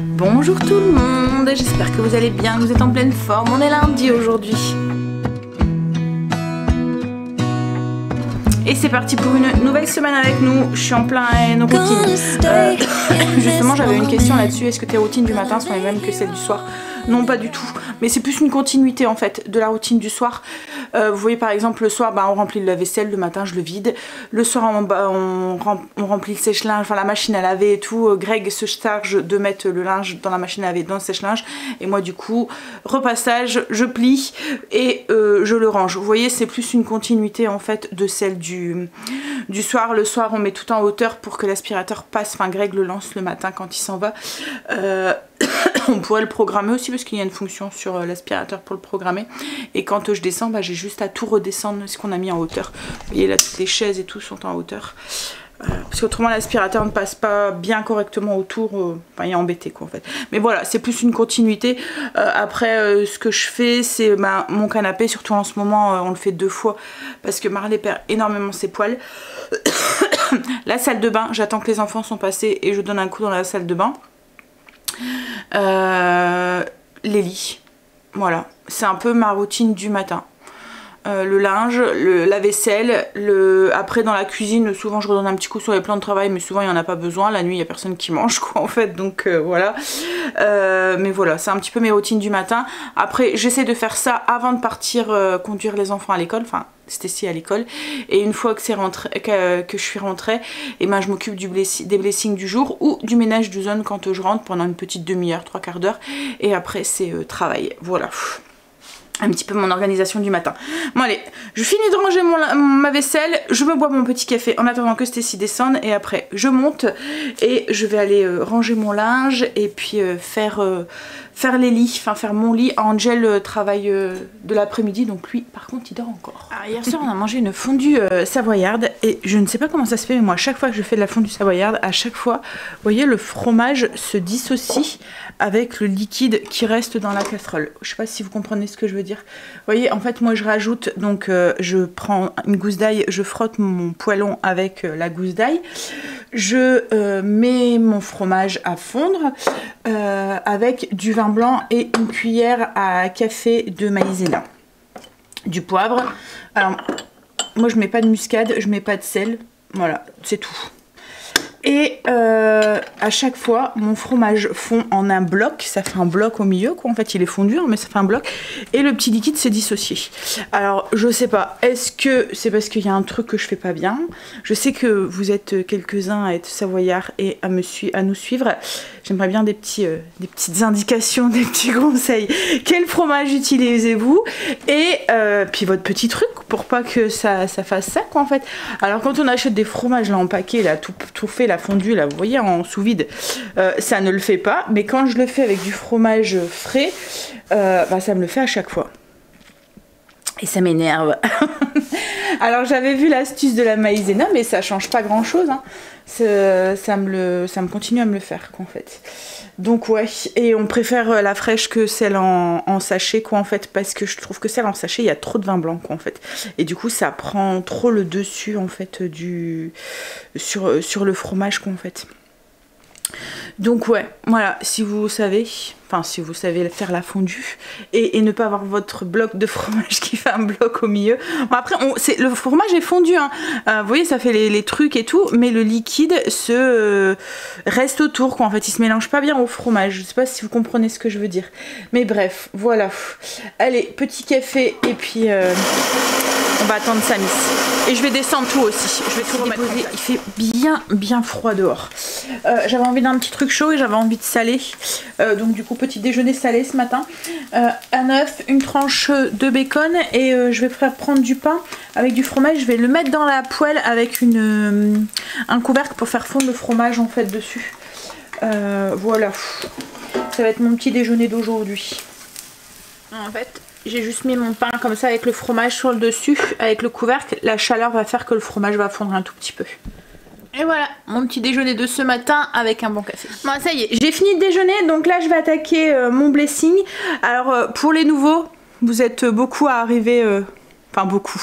Bonjour tout le monde, j'espère que vous allez bien, que vous êtes en pleine forme. On est lundi aujourd'hui. Et c'est parti pour une nouvelle semaine avec nous. Je suis en plein routine. Justement, j'avais une question là-dessus. Est-ce que tes routines du matin sont les mêmes que celles du soir? Non, pas du tout. Mais c'est plus une continuité en fait de la routine du soir. Vous voyez par exemple le soir, on remplit le lave-vaisselle, le matin je le vide. Le soir on remplit le sèche-linge, enfin la machine à laver et tout. Greg se charge de mettre le linge dans la machine à laver, dans le sèche-linge. Et moi du coup, repassage, je plie et je le range. Vous voyez, c'est plus une continuité en fait de celle du soir. Le soir on met tout en hauteur pour que l'aspirateur passe. Enfin Greg le lance le matin quand il s'en va. On pourrait le programmer aussi parce qu'il y a une fonction sur l'aspirateur pour le programmer. Et quand je descends, j'ai juste à tout redescendre ce qu'on a mis en hauteur. Vous voyez là, toutes les chaises et tout sont en hauteur. Parce qu'autrement l'aspirateur ne passe pas bien correctement autour. Il est embêté quoi en fait. Mais voilà, c'est plus une continuité. Après, ce que je fais, c'est mon canapé. Surtout en ce moment, on le fait 2 fois. Parce que Marley perd énormément ses poils. La salle de bain, j'attends que les enfants sont passés et je donne un coup dans la salle de bain. Les lits, voilà, c'est un peu ma routine du matin. Le linge, la vaisselle, après dans la cuisine souvent je redonne un petit coup sur les plans de travail, mais souvent il n'y en a pas besoin, la nuit il n'y a personne qui mange quoi en fait, donc voilà. Mais voilà, c'est un petit peu mes routines du matin. Après j'essaie de faire ça avant de partir conduire les enfants à l'école, enfin Stacy à l'école, et une fois que c'est rentré, que je suis rentrée, et je m'occupe des blessings du jour ou du ménage de zone quand je rentre pendant une petite demi-heure, 3/4 d'heure, et après c'est travail, voilà. Un petit peu mon organisation du matin. Bon allez, je finis de ranger ma vaisselle, je me bois mon petit café en attendant que Stacy descende et après je monte et je vais aller ranger mon linge et puis faire les lits, enfin faire mon lit. Angel travaille de l'après-midi, donc lui par contre il dort encore. Alors, hier soir on a mangé une fondue savoyarde et je ne sais pas comment ça se fait, mais moi à chaque fois que je fais de la fondue savoyarde, à chaque fois, vous voyez, le fromage se dissocie avec le liquide qui reste dans la casserole. Je sais pas si vous comprenez ce que je veux dire. Vous voyez, en fait moi je rajoute, donc je prends une gousse d'ail, je frotte mon poêlon avec la gousse d'ail, je mets mon fromage à fondre avec du vin blanc et une cuillère à café de maïzena, du poivre. Alors moi je mets pas de muscade, je mets pas de sel, voilà, c'est tout. Et à chaque fois mon fromage fond en un bloc, ça fait un bloc au milieu quoi, en fait il est fondu hein, mais ça fait un bloc, et le petit liquide s'est dissocié. Alors je sais pas, est-ce que c'est parce qu'il y a un truc que je fais pas bien? Je sais que vous êtes quelques-uns à être savoyards et à nous suivre. J'aimerais bien des petites indications, des petits conseils. Quel fromage utilisez-vous? Et puis votre petit truc pour pas que ça fasse ça quoi en fait. Alors quand on achète des fromages là en paquet, là tout fait, la fondue là, vous voyez en sous vide, ça ne le fait pas. Mais quand je le fais avec du fromage frais, ça me le fait à chaque fois. Et ça m'énerve. Alors j'avais vu l'astuce de la maïzena, mais ça change pas grand chose hein. Ça me continue à me le faire quoi en fait. Donc ouais, et on préfère la fraîche que celle en sachet quoi en fait, parce que je trouve que celle en sachet il y a trop de vin blanc quoi en fait, et du coup ça prend trop le dessus en fait sur le fromage quoi en fait. Donc ouais, voilà, si vous savez faire la fondue et ne pas avoir votre bloc de fromage qui fait un bloc au milieu. Bon, après, le fromage est fondu, hein. Vous voyez, ça fait les trucs et tout, mais le liquide reste autour, quoi. En fait, il se mélange pas bien au fromage. Je sais pas si vous comprenez ce que je veux dire. Mais bref, voilà. Allez, petit café et puis on va attendre Samis. Et je vais descendre tout aussi. Je vais tout remettre. Il fait bien froid dehors. J'avais envie d'un petit truc chaud et j'avais envie de saler. Donc du coup petit déjeuner salé ce matin. Un œuf, une tranche de bacon et je vais prendre du pain avec du fromage. Je vais le mettre dans la poêle avec un couvercle pour faire fondre le fromage en fait dessus. Voilà. Ça va être mon petit déjeuner d'aujourd'hui. En fait, j'ai juste mis mon pain comme ça avec le fromage sur le dessus, avec le couvercle. La chaleur va faire que le fromage va fondre un tout petit peu. Et voilà, mon petit déjeuner de ce matin avec un bon café. Bon, ça y est, j'ai fini de déjeuner, donc là je vais attaquer mon blessing. Alors pour les nouveaux, vous êtes beaucoup à arriver, enfin beaucoup.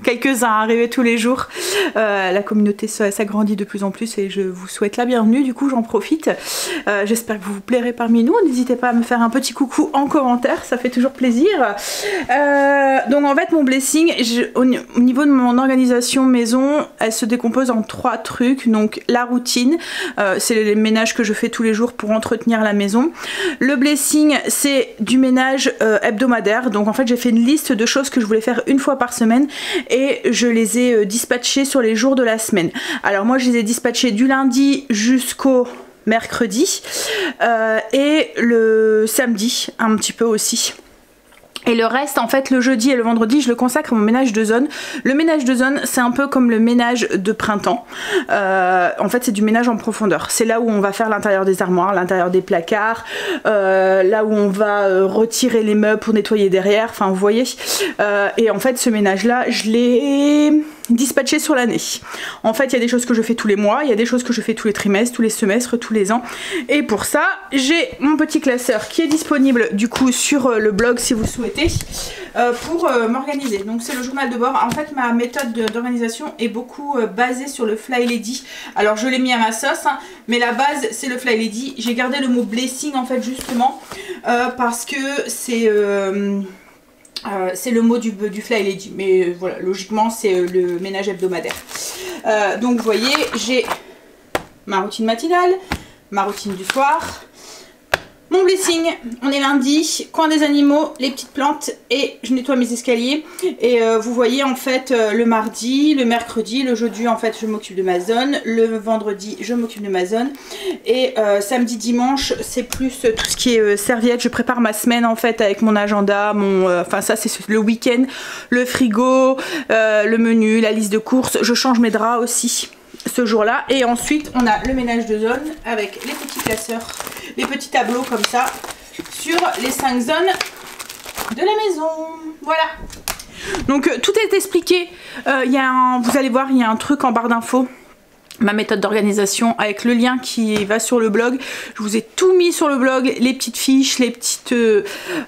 quelques-uns à arriver tous les jours. La communauté s'agrandit de plus en plus et je vous souhaite la bienvenue, du coup j'en profite. J'espère que vous vous plairez parmi nous, n'hésitez pas à me faire un petit coucou en commentaire, ça fait toujours plaisir. Donc en fait mon blessing, au niveau de mon organisation maison, elle se décompose en 3 trucs. Donc la routine, c'est les ménages que je fais tous les jours pour entretenir la maison. Le blessing, c'est du ménage hebdomadaire, donc en fait j'ai fait une liste de choses que je voulais faire une fois par semaine et je les ai dispatchées sur les jours de la semaine. Alors moi je les ai dispatchées du lundi jusqu'au mercredi et le samedi un petit peu aussi. Et le reste, en fait, le jeudi et le vendredi, je le consacre à mon ménage de zone. Le ménage de zone, c'est un peu comme le ménage de printemps. En fait, c'est du ménage en profondeur. C'est là où on va faire l'intérieur des armoires, l'intérieur des placards, là où on va retirer les meubles pour nettoyer derrière. Enfin, vous voyez. Et en fait, ce ménage-là, je l'ai dispatché sur l'année. En fait, il y a des choses que je fais tous les mois, il y a des choses que je fais tous les trimestres, tous les semestres, tous les ans. Et pour ça, j'ai mon petit classeur qui est disponible du coup sur le blog si vous souhaitez pour m'organiser. Donc c'est le journal de bord. En fait, ma méthode d'organisation est beaucoup basée sur le Fly Lady. Alors je l'ai mis à ma sauce, hein, mais la base c'est le Fly Lady. J'ai gardé le mot blessing en fait justement parce que c'est le mot du Fly Lady, mais voilà, logiquement c'est le ménage hebdomadaire. Donc vous voyez, j'ai ma routine matinale, ma routine du soir, mon blessing, on est lundi, coin des animaux, les petites plantes et je nettoie mes escaliers. Et vous voyez en fait le mardi, le mercredi, le jeudi en fait je m'occupe de ma zone, le vendredi je m'occupe de ma zone et samedi, dimanche c'est plus tout ce qui est serviette. Je prépare ma semaine en fait avec mon agenda, enfin ça c'est le week-end, le frigo, le menu, la liste de courses, je change mes draps aussi ce jour-là. Et ensuite on a le ménage de zone avec les petits classeurs, les petits tableaux comme ça sur les 5 zones de la maison. Voilà. Donc tout est expliqué. Vous allez voir, il y a un truc en barre d'infos. Ma méthode d'organisation avec le lien qui va sur le blog. Je vous ai tout mis sur le blog, les petites fiches, les petites...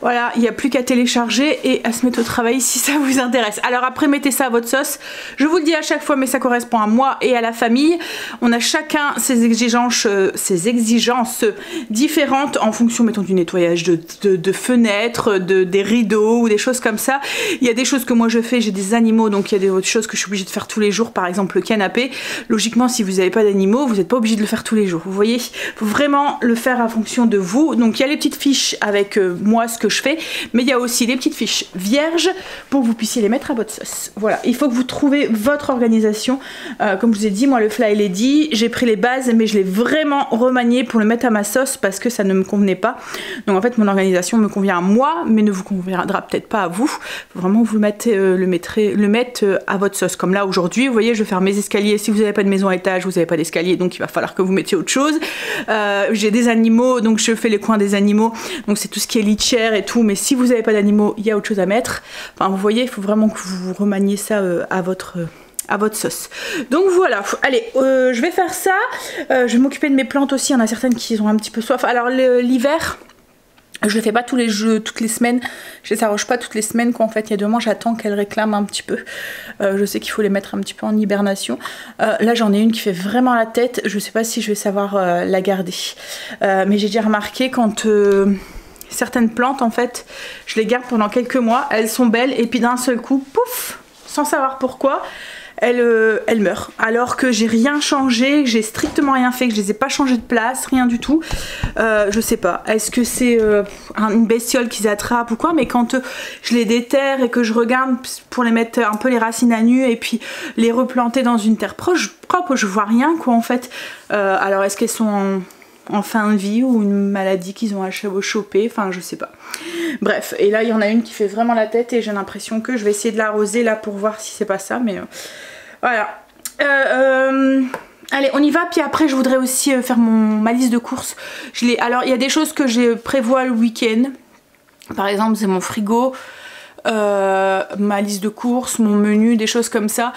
voilà, il n'y a plus qu'à télécharger et à se mettre au travail si ça vous intéresse. Alors après, mettez ça à votre sauce. Je vous le dis à chaque fois, mais ça correspond à moi et à la famille. On a chacun ses exigences différentes en fonction, mettons, du nettoyage de fenêtres, des rideaux ou des choses comme ça. Il y a des choses que moi je fais, j'ai des animaux, donc il y a des choses que je suis obligée de faire tous les jours, par exemple le canapé. Logiquement, si vous n'avez pas d'animaux, vous n'êtes pas obligé de le faire tous les jours. Vous voyez, il faut vraiment le faire en fonction de vous. Donc il y a les petites fiches avec moi ce que je fais, mais il y a aussi les petites fiches vierges pour que vous puissiez les mettre à votre sauce. Voilà, il faut que vous trouviez votre organisation. Comme je vous ai dit, moi le Fly Lady, j'ai pris les bases, mais je l'ai vraiment remanié pour le mettre à ma sauce parce que ça ne me convenait pas. Donc en fait, mon organisation me convient à moi, mais ne vous conviendra peut-être pas à vous. Faut vraiment vous le mettre à votre sauce. Comme là aujourd'hui, vous voyez, je vais faire mes escaliers. Si vous n'avez pas de maison à étage, vous n'avez pas d'escalier, donc il va falloir que vous mettiez autre chose. J'ai des animaux, donc je fais les coins des animaux, donc c'est tout ce qui est litière et tout, mais si vous n'avez pas d'animaux, il y a autre chose à mettre. Enfin vous voyez, il faut vraiment que vous remaniez ça à votre sauce. Donc voilà, allez, je vais faire ça. Je vais m'occuper de mes plantes aussi, il y en a certaines qui ont un petit peu soif. Alors l'hiver, je le fais pas toutes les semaines, je les arroche pas toutes les semaines quoi. En fait il y a 2 mois j'attends qu'elles réclament un petit peu. Je sais qu'il faut les mettre un petit peu en hibernation. Là j'en ai une qui fait vraiment la tête, je sais pas si je vais savoir la garder. Mais j'ai déjà remarqué quand certaines plantes en fait, je les garde pendant quelques mois, elles sont belles et puis d'un seul coup, pouf, sans savoir pourquoi, elle meurt. Alors que j'ai rien changé, que j'ai strictement rien fait, que je les ai pas changé de place, rien du tout. Je sais pas, est-ce que c'est une bestiole qu'ils attrapent ou quoi, mais quand je les déterre et que je regarde pour les mettre un peu les racines à nu et puis les replanter dans une terre propre, je vois rien quoi en fait. Alors est-ce qu'elles sont en fin de vie ou une maladie qu'ils ont chopé, enfin je sais pas. Bref, et là il y en a une qui fait vraiment la tête et j'ai l'impression que je vais essayer de l'arroser là pour voir si c'est pas ça, mais voilà. Allez, on y va, puis après je voudrais aussi faire ma liste de courses. Alors il y a des choses que je prévois le week-end. Par exemple c'est mon frigo. ma liste de courses, mon menu, des choses comme ça,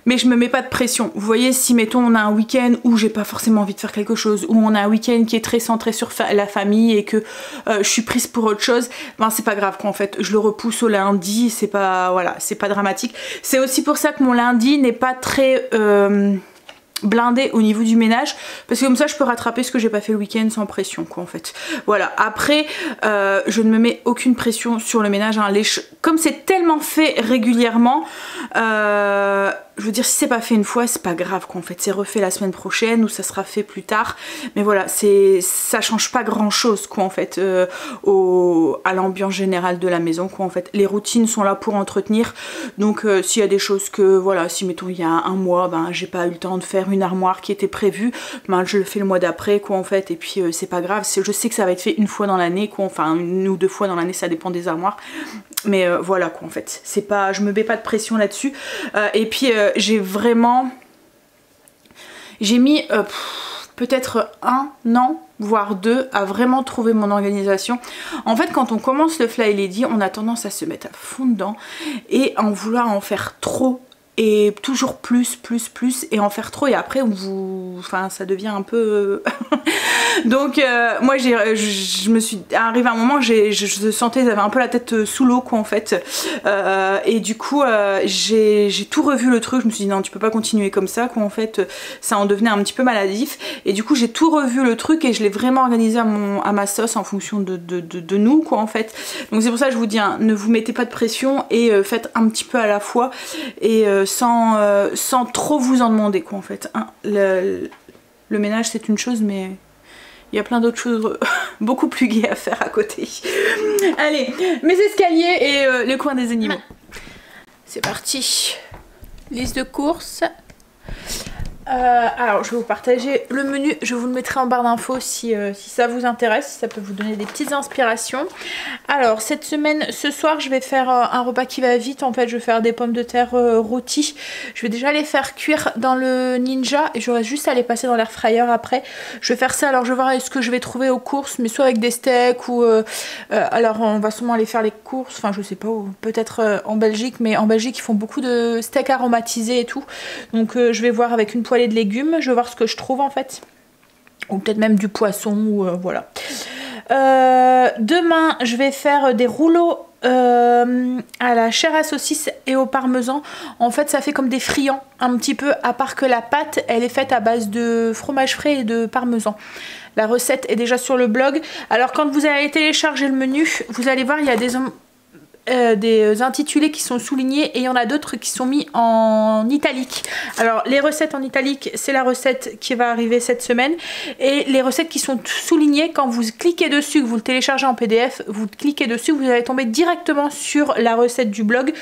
mais je me mets pas de pression. Vous voyez, si mettons on a un week-end où j'ai pas forcément envie de faire quelque chose, où on a un week-end qui est très centré sur la famille et que je suis prise pour autre chose, ben c'est pas grave quoi, en fait, je le repousse au lundi, c'est pas, voilà, c'est pas dramatique. C'est aussi pour ça que mon lundi n'est pas très blindé au niveau du ménage, parce que comme ça je peux rattraper ce que j'ai pas fait le week-end sans pression quoi en fait. Voilà, après je ne me mets aucune pression sur le ménage, hein. Comme c'est tellement fait régulièrement, je veux dire, si c'est pas fait une fois, c'est pas grave quoi en fait, c'est refait la semaine prochaine ou ça sera fait plus tard, mais voilà, ça change pas grand chose quoi en fait à l'ambiance générale de la maison quoi en fait. Les routines sont là pour entretenir, donc s'il y a des choses que, voilà, si mettons il y a un mois, ben j'ai pas eu le temps de faire une armoire qui était prévue, ben je le fais le mois d'après quoi en fait, et puis c'est pas grave, je sais que ça va être fait une fois dans l'année quoi, enfin une ou deux fois dans l'année, ça dépend des armoires, mais voilà quoi en fait, c'est pas, je me mets pas de pression là-dessus. Et puis j'ai mis peut-être 1 an voire 2 à vraiment trouver mon organisation. En fait, quand on commence le Fly Lady, on a tendance à se mettre à fond dedans et en vouloir en faire trop et toujours plus et en faire trop, et après enfin ça devient un peu donc moi je me suis arrivé à un moment, je sentais que j'avais un peu la tête sous l'eau quoi en fait, et du coup j'ai tout revu le truc. Je me suis dit non, tu peux pas continuer comme ça quoi en fait, ça en devenait un petit peu maladif, et du coup j'ai tout revu le truc et je l'ai vraiment organisé à ma sauce en fonction de nous quoi en fait. Donc c'est pour ça que je vous dis, hein, ne vous mettez pas de pression et faites un petit peu à la fois, et sans trop vous en demander quoi en fait, hein. Le ménage c'est une chose, mais il y a plein d'autres choses beaucoup plus gaies à faire à côté. Allez, mes escaliers et le coin des animaux. C'est parti. Liste de courses. Alors je vais vous partager le menu, je vous le mettrai en barre d'infos si ça vous intéresse, si ça peut vous donner des petites inspirations. Alors cette semaine, ce soir je vais faire un repas qui va vite en fait. Je vais faire des pommes de terre rôties. Je vais déjà les faire cuire dans le Ninja et j'aurai juste à les passer dans l'air fryer après. Je vais faire ça, alors je vais voir ce que je vais trouver aux courses, mais soit avec des steaks ou alors on va sûrement aller faire les courses, enfin je sais pas, peut-être en Belgique, mais en Belgique ils font beaucoup de steaks aromatisés et tout, donc je vais voir avec une poêlée de légumes, je vais voir ce que je trouve en fait, ou peut-être même du poisson, ou voilà. Demain je vais faire des rouleaux à la chair à saucisse et au parmesan. En fait ça fait comme des friands un petit peu, à part que la pâte elle est faite à base de fromage frais et de parmesan. La recette est déjà sur le blog, alors quand vous allez télécharger le menu, vous allez voir il y a des intitulés qui sont soulignés et il y en a d'autres qui sont mis en italique. Alors les recettes en italique, c'est la recette qui va arriver cette semaine, et les recettes qui sont soulignées, quand vous cliquez dessus, que vous le téléchargez en PDF, vous cliquez dessus, vous allez tomber directement sur la recette du blog,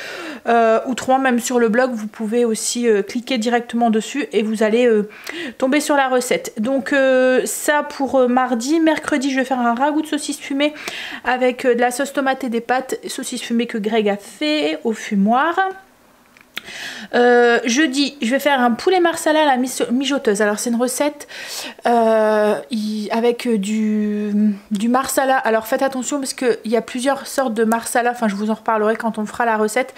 autrement même sur le blog vous pouvez aussi cliquer directement dessus et vous allez tomber sur la recette. Donc ça pour mardi. Mercredi je vais faire un ragoût de saucisse fumée avec de la sauce tomate et des pâtes, saucisse fumée que Greg a fait au fumoir. Jeudi je vais faire un poulet marsala à la mijoteuse. Alors c'est une recette avec du marsala. Alors faites attention parce qu'il y a plusieurs sortes de marsala, enfin je vous en reparlerai quand on fera la recette,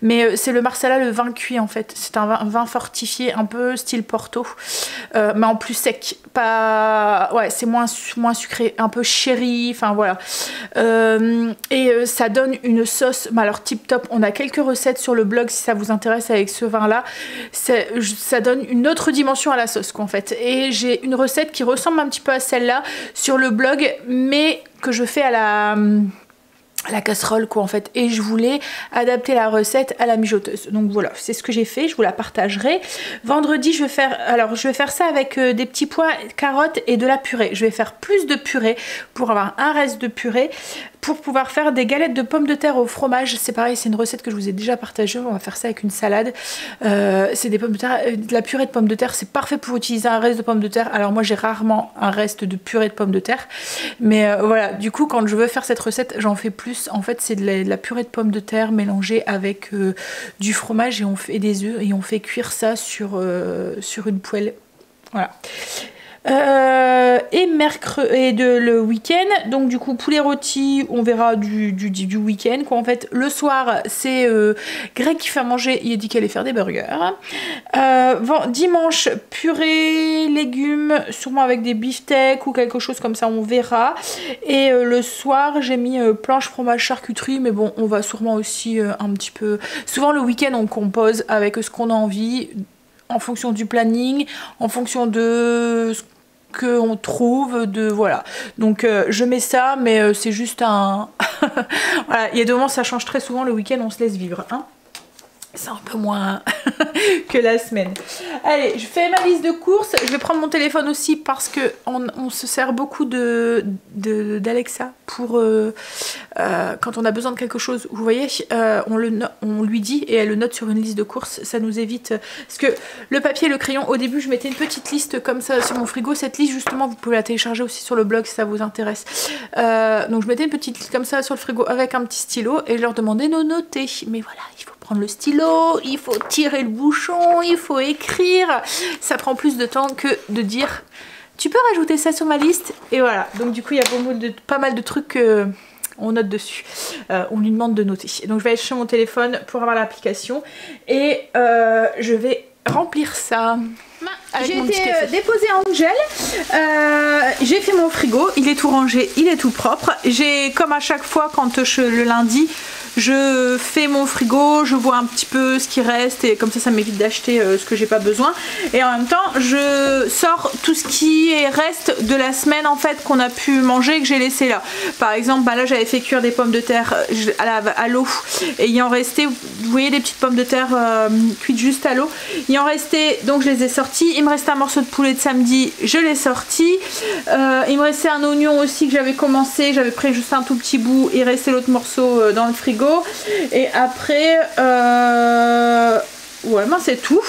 mais c'est le marsala, le vin cuit en fait. C'est un vin fortifié un peu style Porto, mais en plus sec, pas, ouais, c'est moins sucré, un peu sherry, enfin voilà. Et ça donne une sauce, mais alors tip top. On a quelques recettes sur le blog si ça vous intéresse avec ce vin là, ça donne une autre dimension à la sauce quoi en fait. Et j'ai une recette qui ressemble un petit peu à celle-là sur le blog, mais que je fais à la casserole quoi en fait, et je voulais adapter la recette à la mijoteuse, donc voilà, c'est ce que j'ai fait, je vous la partagerai. Vendredi je vais faire ça avec des petits pois, carottes et de la purée. Je vais faire plus de purée pour avoir un reste de purée, pour pouvoir faire des galettes de pommes de terre au fromage. C'est pareil, c'est une recette que je vous ai déjà partagée. On va faire ça avec une salade. C'est des pommes de terre, de la purée de pommes de terre, c'est parfait pour utiliser un reste de pommes de terre. Alors moi j'ai rarement un reste de purée de pommes de terre, mais voilà, du coup quand je veux faire cette recette j'en fais plus. En fait c'est de la purée de pommes de terre mélangée avec du fromage, et on fait des œufs et on fait cuire ça sur une poêle. Voilà. Et le week-end, donc du coup poulet rôti, on verra du week-end quoi. En fait le soir c'est Greg qui fait à manger, il a dit qu'elle allait faire des burgers. Dimanche purée, légumes, sûrement avec des beefsteaks ou quelque chose comme ça, on verra. Et le soir j'ai mis planche fromage charcuterie, mais bon on va sûrement aussi un petit peu, souvent le week-end on compose avec ce qu'on a envie, en fonction du planning, en fonction de ce qu'on trouve, voilà. Donc je mets ça, mais c'est juste un... voilà, il y a des moments ça change très souvent, le week-end on se laisse vivre, hein. C'est un peu moins que la semaine. Allez, je fais ma liste de courses. Je vais prendre mon téléphone aussi parce que on se sert beaucoup d'Alexa pour quand on a besoin de quelque chose. Vous voyez, on lui dit et elle le note sur une liste de courses. Ça nous évite... Parce que le papier et le crayon, au début, je mettais une petite liste comme ça sur mon frigo. Cette liste, justement, vous pouvez la télécharger aussi sur le blog si ça vous intéresse. Donc, je mettais une petite liste comme ça sur le frigo avec un petit stylo et je leur demandais de noter. Mais voilà, il faut prendre le stylo, il faut tirer le bouchon, il faut écrire. Ça prend plus de temps que de dire tu peux rajouter ça sur ma liste. Et voilà, donc du coup il y a pas mal de trucs on note dessus. On lui demande de noter. Donc je vais aller chercher mon téléphone pour avoir l'application et je vais remplir ça. J'ai été déposer Angel, j'ai fait mon frigo, il est tout rangé, il est tout propre. J'ai, comme à chaque fois quand le lundi, je fais mon frigo, je vois un petit peu ce qui reste et comme ça m'évite d'acheter ce que j'ai pas besoin. Et en même temps je sors tout ce qui reste de la semaine en fait qu'on a pu manger et que j'ai laissé là. Par exemple là j'avais fait cuire des pommes de terre à l'eau et il en restait, vous voyez des petites pommes de terre cuites juste à l'eau, il en restait donc je les ai sorties. Il me restait un morceau de poulet de samedi, je l'ai sorti. Il me restait un oignon aussi que j'avais commencé, j'avais pris juste un tout petit bout, il restait l'autre morceau dans le frigo. Et après ouais ben c'est tout.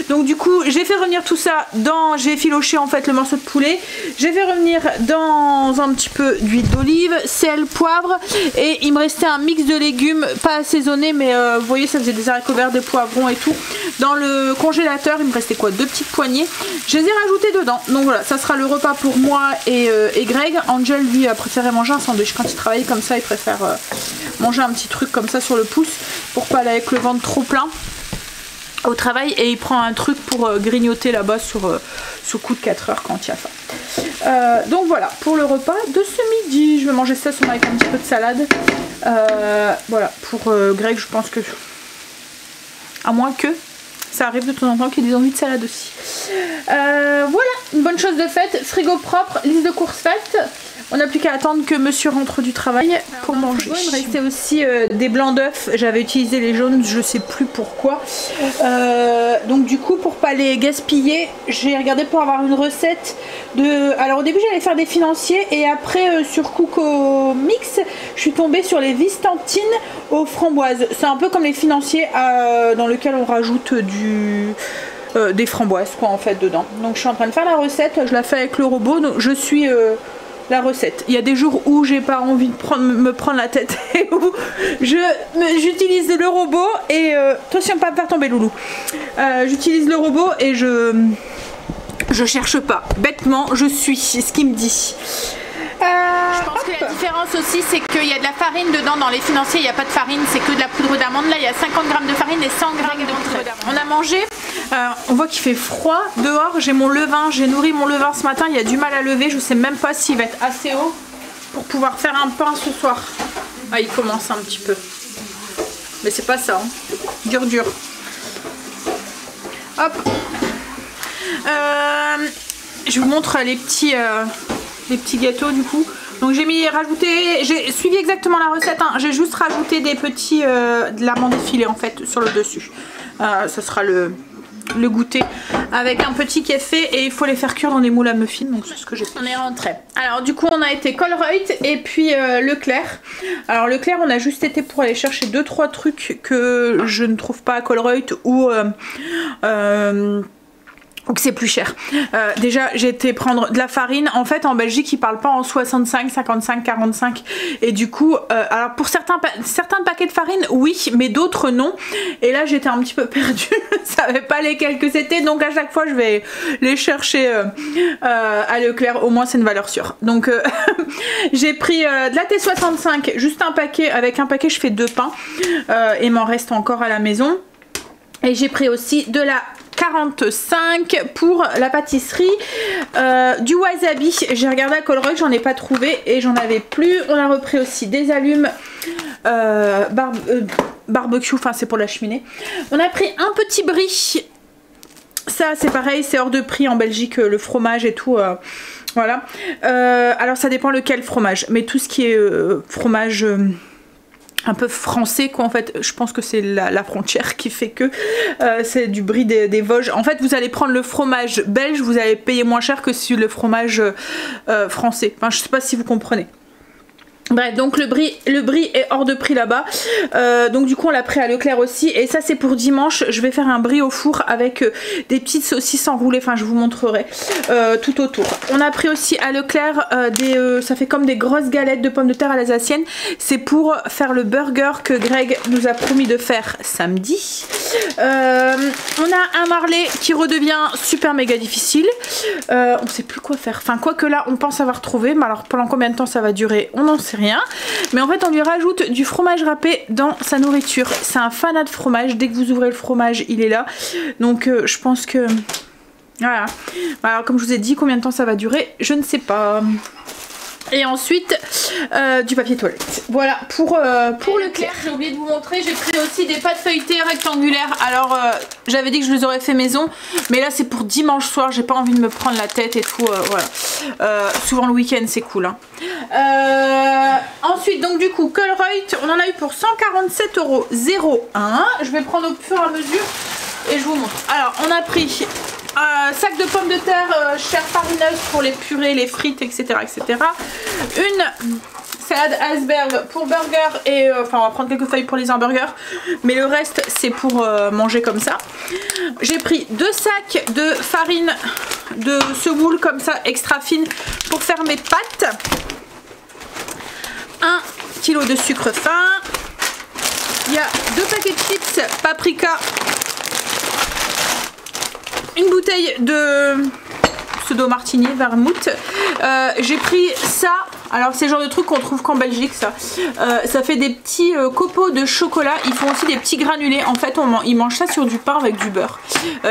Donc du coup j'ai fait revenir tout ça dans, j'ai effiloché en fait le morceau de poulet, j'ai fait revenir dans un petit peu d'huile d'olive, sel, poivre et il me restait un mix de légumes pas assaisonné mais vous voyez ça faisait des haricots verts, des poivrons et tout. Dans le congélateur il me restait quoi, 2 petites poignées, je les ai rajoutés dedans. Donc voilà, ça sera le repas pour moi et Greg. Angel lui a préféré manger un sandwich, quand il travaille comme ça il préfère manger un petit truc comme ça sur le pouce pour pas aller avec le ventre trop plein au travail, et il prend un truc pour grignoter là-bas sous coup de 4 heures quand il y a faim. Donc voilà pour le repas de ce midi. Je vais manger ça avec un petit peu de salade. Voilà pour Greg, je pense que à moins que ça arrive de temps en temps qu'il y ait des envies de salade aussi. Voilà, une bonne chose de faite, frigo propre, liste de courses faite. On n'a plus qu'à attendre que monsieur rentre du travail pour manger. Il me restait aussi des blancs d'œufs. J'avais utilisé les jaunes, je sais plus pourquoi. Donc du coup, pour pas les gaspiller, j'ai regardé pour avoir une recette de... Alors au début, j'allais faire des financiers et après sur Cook Mix, je suis tombée sur les Vistantines aux framboises. C'est un peu comme les financiers dans lequel on rajoute des framboises quoi en fait dedans. Donc je suis en train de faire la recette, je la fais avec le robot. Donc je suis... la recette. Il y a des jours où j'ai pas envie de me prendre la tête et où j'utilise le robot et attention pas faire tomber Loulou. J'utilise le robot et je cherche pas. Bêtement, je suis ce qu'il me dit. Je pense que la différence aussi c'est qu'il y a de la farine dedans. Dans les financiers il n'y a pas de farine, c'est que de la poudre d'amande. Là il y a 50 g de farine et 100 g de poudre d'amande. On a mangé, on voit qu'il fait froid dehors. J'ai mon levain, j'ai nourri mon levain ce matin. Il y a du mal à lever, je sais même pas s'il va être assez haut pour pouvoir faire un pain ce soir. Ah, il commence un petit peu, mais c'est pas ça hein. Dur. Hop, je vous montre les petits gâteaux du coup. Donc j'ai suivi exactement la recette hein. J'ai juste rajouté des petits de l'amande effilée en fait sur le dessus. Ça sera le goûter avec un petit café et il faut les faire cuire dans des moules à muffins. Donc c'est ce que j'ai fait. On est rentré. Alors du coup on a été Colruyt et puis Leclerc. Alors Leclerc on a juste été pour aller chercher 2-3 trucs que je ne trouve pas à Colruyt ou Donc c'est plus cher. Déjà j'ai été prendre de la farine. En fait en Belgique ils parlent pas en 65, 55, 45. Et du coup, alors pour certains paquets de farine oui, mais d'autres non. Et là j'étais un petit peu perdue. Je savais pas lesquels que c'était. Donc à chaque fois je vais les chercher à Leclerc. Au moins c'est une valeur sûre. Donc j'ai pris de la T65. Juste un paquet. Avec un paquet je fais 2 pains. Il m'en reste encore à la maison. Et j'ai pris aussi de la 45 pour la pâtisserie, du wasabi. J'ai regardé à Colruyt, j'en ai pas trouvé et j'en avais plus. On a repris aussi des allumes barbecue, enfin c'est pour la cheminée. On a pris un petit brie. Ça c'est pareil, c'est hors de prix en Belgique, le fromage et tout. Voilà. Alors ça dépend lequel fromage, mais tout ce qui est fromage un peu français quoi, en fait je pense que c'est la frontière qui fait que c'est du brie des Vosges. En fait vous allez prendre le fromage belge, vous allez payer moins cher que si le fromage français, enfin je sais pas si vous comprenez. Bref, donc le brie est hors de prix là-bas. Donc du coup on l'a pris à Leclerc aussi. Et ça c'est pour dimanche. Je vais faire un brie au four avec des petites saucisses enroulées. Enfin je vous montrerai tout autour. On a pris aussi à Leclerc ça fait comme des grosses galettes de pommes de terre à l'alsacienne. C'est pour faire le burger que Greg nous a promis de faire samedi. On a un marlet qui redevient super méga difficile. On sait plus quoi faire. Enfin quoi que là on pense avoir trouvé. Mais alors pendant combien de temps ça va durer on n'en sait rien, mais en fait on lui rajoute du fromage râpé dans sa nourriture. C'est un fanat de fromage, dès que vous ouvrez le fromage il est là, donc je pense que voilà. Alors comme je vous ai dit, combien de temps ça va durer je ne sais pas. Et ensuite du papier toilette. Voilà pour Leclerc. J'ai oublié de vous montrer, j'ai pris aussi des pâtes feuilletées rectangulaires. Alors j'avais dit que je les aurais fait maison, mais là c'est pour dimanche soir, j'ai pas envie de me prendre la tête et tout. Voilà. Souvent le week-end c'est cool hein. Ensuite donc du coup Colruyt on en a eu pour 147,01 €. Je vais prendre au fur et à mesure et je vous montre. Alors on a pris sac de pommes de terre chair farineuse pour les purées, les frites, etc. etc. Une salade iceberg pour burger et enfin on va prendre quelques feuilles pour les hamburgers, mais le reste c'est pour manger comme ça. J'ai pris 2 sacs de farine de semoule comme ça extra fine pour faire mes pâtes. 1 kg de sucre fin. Il y a 2 paquets de chips paprika. Une bouteille de pseudo martini vermouth. J'ai pris ça. Alors c'est le genre de truc qu'on trouve qu'en Belgique ça. Ça fait des petits copeaux de chocolat. Ils font aussi des petits granulés. En fait ils mangent ça sur du pain avec du beurre.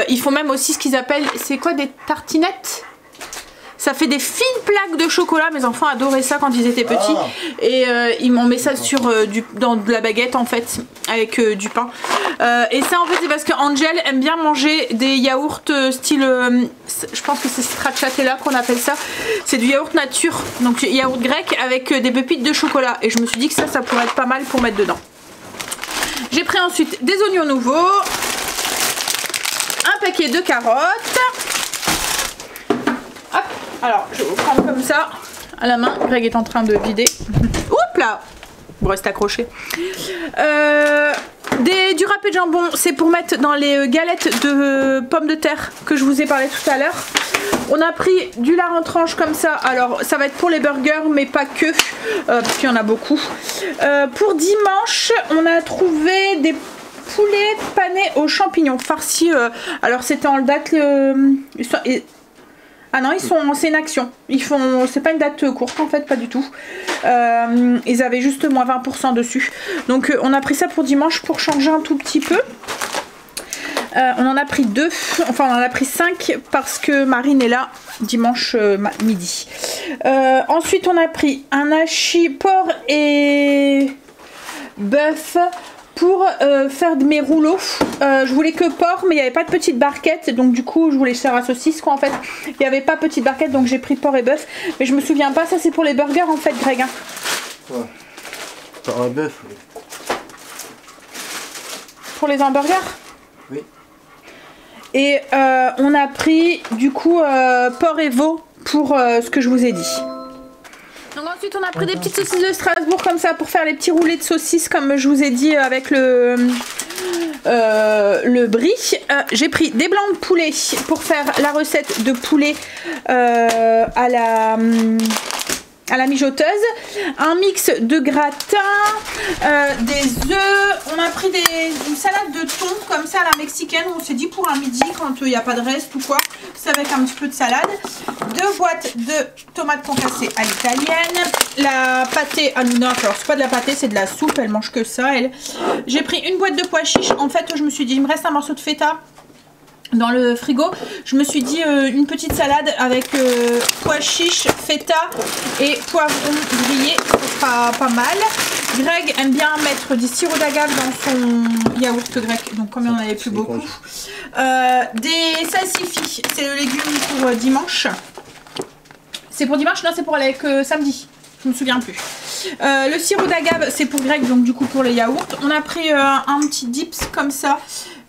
Ils font même aussi ce qu'ils appellent, c'est quoi, des tartinettes. Ça fait des fines plaques de chocolat. Mes enfants adoraient ça quand ils étaient petits. Et ils m'ont mis ça sur dans de la baguette en fait, avec du pain. Et ça en fait c'est parce que Angel aime bien manger des yaourts style, je pense que c'est stracciatella qu'on appelle ça. C'est du yaourt nature, donc yaourt grec avec des pépites de chocolat. Et je me suis dit que ça pourrait être pas mal pour mettre dedans. J'ai pris ensuite des oignons nouveaux, un paquet de carottes. Hop, alors je vais vous prendre comme ça à la main. Greg est en train de vider. Oups là, vous restez accroché. Du râpé de jambon, c'est pour mettre dans les galettes de pommes de terre que je vous ai parlé tout à l'heure. On a pris du lard en tranches comme ça. Alors ça va être pour les burgers mais pas que, parce qu'il y en a beaucoup. Pour dimanche on a trouvé des poulets panés aux champignons farcis. Alors c'était en date ah non, c'est une action. C'est pas une date courte en fait, pas du tout. Ils avaient juste moins 20% dessus. Donc on a pris ça pour dimanche pour changer un tout petit peu. On en a pris 2, enfin on en a pris 5 parce que Marine est là dimanche midi. Ensuite on a pris un hachis porc et bœuf pour faire de mes rouleaux. Je voulais que porc mais il n'y avait pas de petite barquette, donc du coup je voulais faire à saucisse quoi en fait. Il n'y avait pas petite barquette donc j'ai pris porc et bœuf, mais je me souviens pas, ça c'est pour les burgers en fait Greg hein. Ouais. Porc et bœuf oui. Pour les hamburgers. Oui. Et on a pris du coup porc et veau pour ce que je vous ai dit. Donc Ensuite on a pris des petites saucisses de Strasbourg comme ça pour faire les petits roulés de saucisses comme je vous ai dit avec le brie. J'ai pris des blancs de poulet pour faire la recette de poulet à la mijoteuse, un mix de gratin, des œufs, on a pris une salade de thon comme ça à la mexicaine, on s'est dit pour un midi quand il n'y a pas de reste ou quoi, c'est avec un petit peu de salade, 2 boîtes de tomates concassées à l'italienne, la pâtée à Luna, alors c'est pas de la pâtée c'est de la soupe, elle mange que ça elle. J'ai pris une boîte de pois chiches, en fait je me suis dit il me reste un morceau de feta dans le frigo, je me suis dit une petite salade avec pois chiches, feta et poivrons grillés, ce sera pas mal. Greg aime bien mettre du sirop d'agave dans son yaourt grec, donc comme il n'y en avait plus beaucoup. Des salsifis, c'est le légume pour dimanche. C'est pour dimanche? Non, c'est pour aller que samedi. Je me souviens plus. Le sirop d'agave, c'est pour Greg, donc du coup pour les yaourts. On a pris un petit dips comme ça.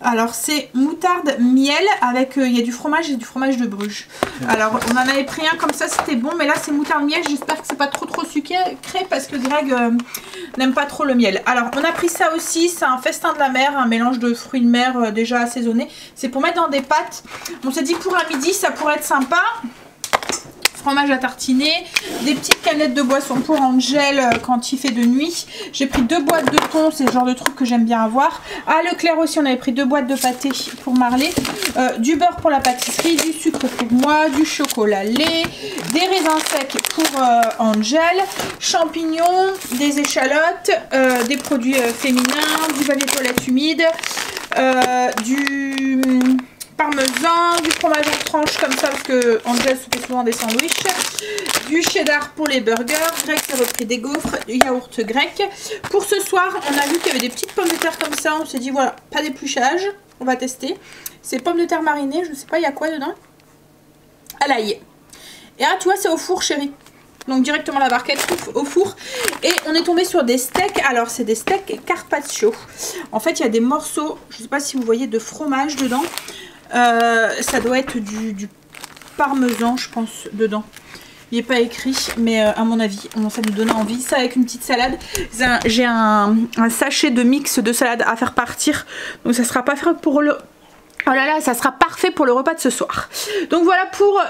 Alors c'est moutarde miel avec il y a du fromage et du fromage de Bruges. Alors on en avait pris un comme ça, c'était bon, mais là c'est moutarde miel. J'espère que c'est pas trop sucré parce que Greg n'aime pas trop le miel. Alors on a pris ça aussi, c'est un festin de la mer, un mélange de fruits de mer déjà assaisonnés. C'est pour mettre dans des pâtes. On s'est dit pour un midi ça pourrait être sympa. Fromage à tartiner, des petites canettes de boisson pour Angel quand il fait de nuit. J'ai pris 2 boîtes de thon, c'est le genre de truc que j'aime bien avoir. À Leclerc aussi on avait pris 2 boîtes de pâté pour Marley, du beurre pour la pâtisserie, du sucre pour moi, du chocolat lait, des raisins secs pour Angel, champignons, des échalotes, des produits féminins, du papier toilette humide, du parmesan, du fromage en tranches comme ça parce que Angel se fait souvent des sandwichs, du cheddar pour les burgers, Greg s'est repris des gaufres, du yaourt grec. Pour ce soir on a vu qu'il y avait des petites pommes de terre comme ça, on s'est dit voilà, pas d'épluchage, on va tester. C'est pommes de terre marinées, je sais pas il y a quoi dedans, à l'ail. Et là tu vois c'est au four chérie, donc directement la barquette au four. Et on est tombé sur des steaks, alors c'est des steaks carpaccio. En fait il y a des morceaux, je sais pas si vous voyez, de fromage dedans. Ça doit être du parmesan je pense dedans. Il n'est pas écrit mais à mon avis ça nous donne envie. Ça avec une petite salade. J'ai un sachet de mix de salade à faire partir. Donc ça sera pas fait pour le... Oh là là, ça sera parfait pour le repas de ce soir. Donc voilà pour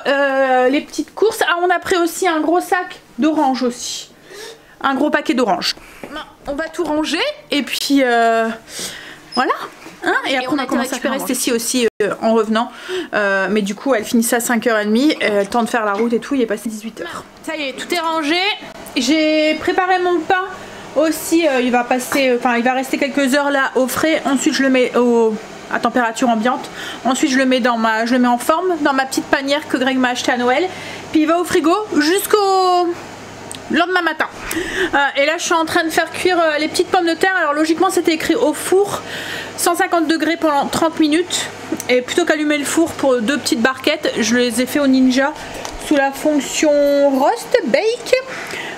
les petites courses. Ah, on a pris aussi un gros sac d'oranges aussi. Un gros paquet d'oranges. On va tout ranger et puis voilà. Hein, et après on a commencé à récupérer Stécie aussi en revenant. Mais du coup elle finissait à 5h30. Le temps de faire la route et tout, il est passé 18h. Ça y est, tout est rangé. J'ai préparé mon pain aussi. Il va rester quelques heures là au frais. Ensuite je le mets à température ambiante. Ensuite je le mets en forme dans ma petite panière que Greg m'a acheté à Noël. Puis il va au frigo jusqu'au lendemain matin. Et là je suis en train de faire cuire les petites pommes de terre. Alors logiquement c'était écrit au four 150 degrés pendant 30 minutes. Et plutôt qu'allumer le four pour 2 petites barquettes, je les ai fait au Ninja sous la fonction roast,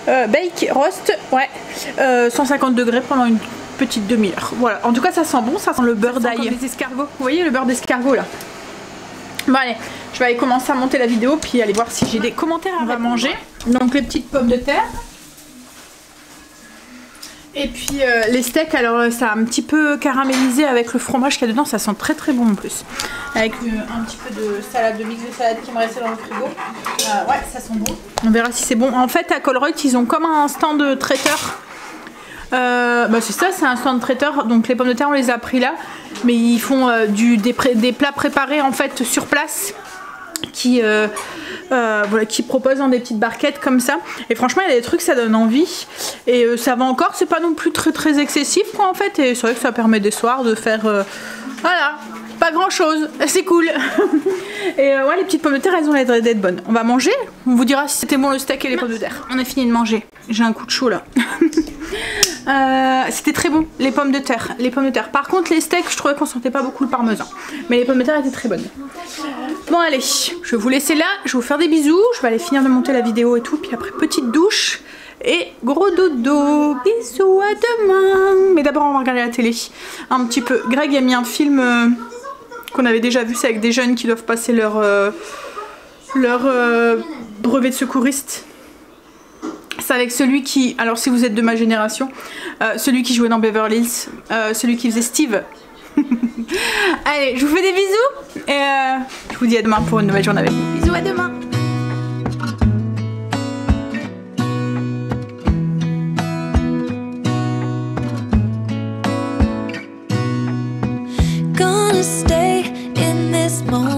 bake, roast, ouais, 150 degrés pendant une petite demi-heure. Voilà, en tout cas ça sent bon, ça sent le beurre d'ail. Des escargots, vous voyez le beurre d'escargot là. Bon allez, je vais aller commencer à monter la vidéo puis aller voir si j'ai des commentaires à manger. Donc les petites pommes de terre. Et puis les steaks, alors ça a un petit peu caramélisé avec le fromage qu'il y a dedans, ça sent très très bon en plus. Avec un petit peu de salade, de mix de salade qui me restait dans le frigo. Ouais, ça sent bon. On verra si c'est bon. En fait à Colruyt ils ont comme un stand de traiteur. C'est ça, c'est un stand de traiteur. Donc les pommes de terre on les a pris là. Mais ils font des plats préparés en fait sur place. Qui proposent dans des petites barquettes comme ça. Et franchement il y a des trucs, ça donne envie. Et ça va encore, c'est pas non plus très excessif quoi en fait. Et c'est vrai que ça permet des soirs de faire voilà, pas grand chose, c'est cool. Et ouais, les petites pommes de terre elles ont l'air d'être bonnes. On va manger, on vous dira si c'était bon le steak et les pommes de terre. On a fini de manger, j'ai un coup de chaud là. C'était très bon les pommes de terre. Par contre les steaks je trouvais qu'on sentait pas beaucoup le parmesan. Mais les pommes de terre étaient très bonnes. Bon allez, je vais vous laisser là, je vais vous faire des bisous. Je vais aller finir de monter la vidéo et tout. Puis après petite douche et gros dodo. Bisous, à demain. Mais d'abord on va regarder la télé un petit peu. Greg a mis un film qu'on avait déjà vu. C'est avec des jeunes qui doivent passer leur brevet de secouriste. C'est avec celui qui, alors si vous êtes de ma génération, celui qui jouait dans Beverly Hills, celui qui faisait Steve. Allez, je vous fais des bisous et je vous dis à demain pour une nouvelle journée avec vous. Bisous, à demain. Gonna stay in this moment.